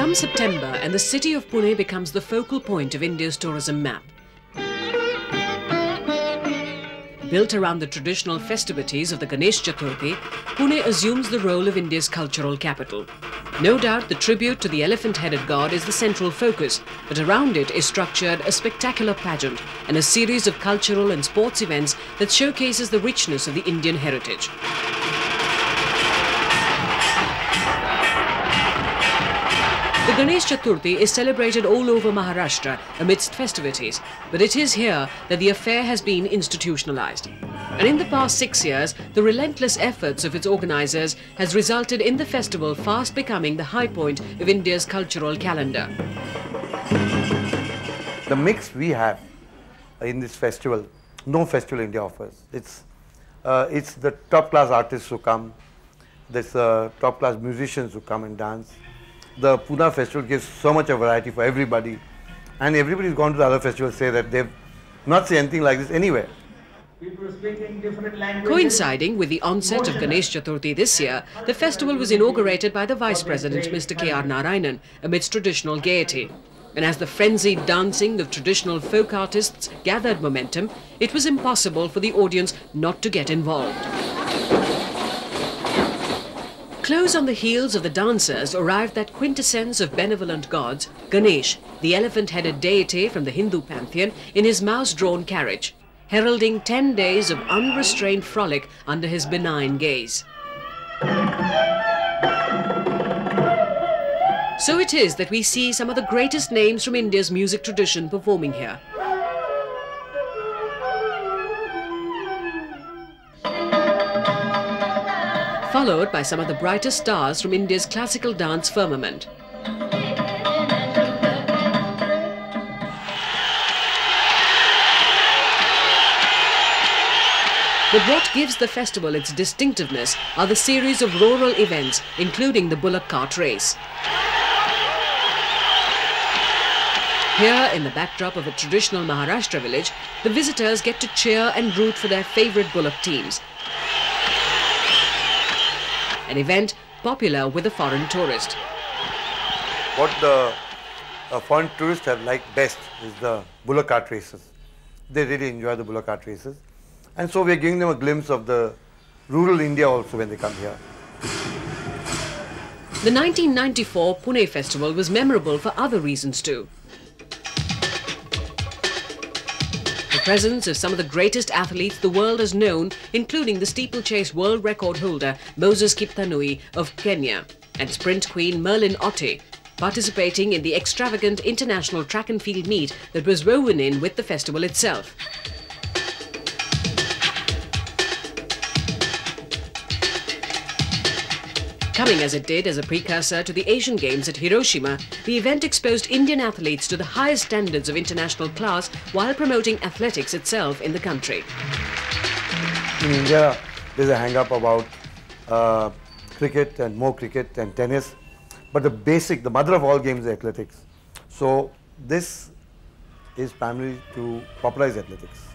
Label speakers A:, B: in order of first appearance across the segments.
A: Come September and the city of Pune becomes the focal point of India's tourism map. Built around the traditional festivities of the Ganesh Chaturthi, Pune assumes the role of India's cultural capital. No doubt the tribute to the elephant-headed god is the central focus, but around it is structured a spectacular pageant and a series of cultural and sports events that showcases the richness of the Indian heritage. The Ganesh Chaturthi is celebrated all over Maharashtra amidst festivities, but it is here that the affair has been institutionalized. And in the past 6 years, the relentless efforts of its organizers has resulted in the festival fast becoming the high point of India's cultural calendar.
B: The mix we have in this festival, no festival India offers. It's the top-class artists who come, there's top-class musicians who come and dance. The Pune Festival gives so much of variety for everybody, and everybody's gone to the other festivals say that they've not seen anything like this anywhere.
A: Coinciding with the onset of Ganesh Chaturthi this year, the festival was inaugurated by the Vice President Mr. K.R. Narayanan amidst traditional gaiety. And as the frenzied dancing of traditional folk artists gathered momentum, it was impossible for the audience not to get involved. Close on the heels of the dancers arrived that quintessence of benevolent gods, Ganesh, the elephant-headed deity from the Hindu pantheon, in his mouse-drawn carriage, heralding 10 days of unrestrained frolic under his benign gaze. So it is that we see some of the greatest names from India's music tradition performing here. Followed by some of the brightest stars from India's classical dance firmament. But what gives the festival its distinctiveness are the series of rural events, including the bullock cart race. Here, in the backdrop of a traditional Maharashtra village, the visitors get to cheer and root for their favourite bullock teams. An event popular with the foreign tourist.
B: What the foreign tourists have liked best is the bullock cart races. They really enjoy the bullock cart races. And so we are giving them a glimpse of the rural India also when they come here.
A: The 1994 Pune Festival was memorable for other reasons too. The presence of some of the greatest athletes the world has known, including the steeplechase world record holder Moses Kiptanui of Kenya and sprint queen Merlin Ottey, participating in the extravagant international track and field meet that was woven in with the festival itself. Coming as it did as a precursor to the Asian Games at Hiroshima, the event exposed Indian athletes to the highest standards of international class while promoting athletics itself in the country.
B: In India, there's a hang-up about cricket and more cricket and tennis, but the mother of all games is athletics. So this is primarily to popularize athletics.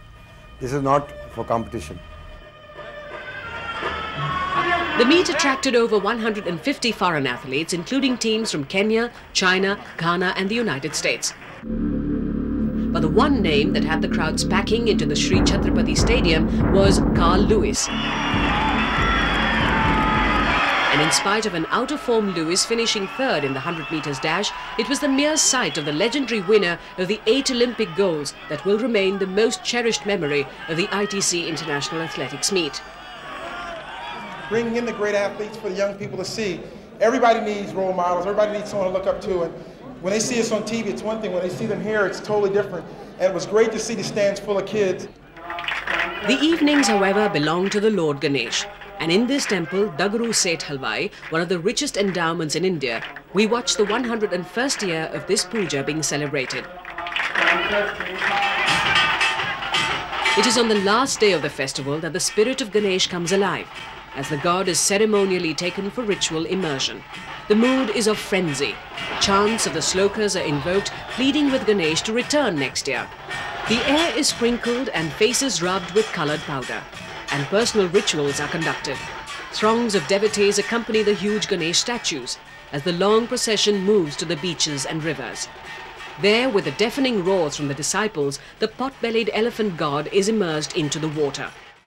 B: This is not for competition.
A: The meet attracted over 150 foreign athletes, including teams from Kenya, China, Ghana and the United States. But the one name that had the crowds packing into the Sri Chhatrapati Stadium was Carl Lewis. And in spite of an out-of-form Lewis finishing third in the 100 meters dash, it was the mere sight of the legendary winner of the 8 Olympic golds that will remain the most cherished memory of the ITC International Athletics meet.
C: Bringing in the great athletes for the young people to see. Everybody needs role models, everybody needs someone to look up to, and when they see us on TV, it's one thing. When they see them here, it's totally different. And it was great to see the stands full of kids.
A: The evenings, however, belong to the Lord Ganesh. And in this temple, Dagru Seth Halwai, one of the richest endowments in India, we watch the 101st year of this puja being celebrated. It is on the last day of the festival that the spirit of Ganesh comes alive, as the god is ceremonially taken for ritual immersion. The mood is of frenzy. Chants of the slokas are invoked, pleading with Ganesh to return next year. The air is sprinkled and faces rubbed with coloured powder, and personal rituals are conducted. Throngs of devotees accompany the huge Ganesh statues as the long procession moves to the beaches and rivers. There, with the deafening roars from the disciples, the pot-bellied elephant god is immersed into the water.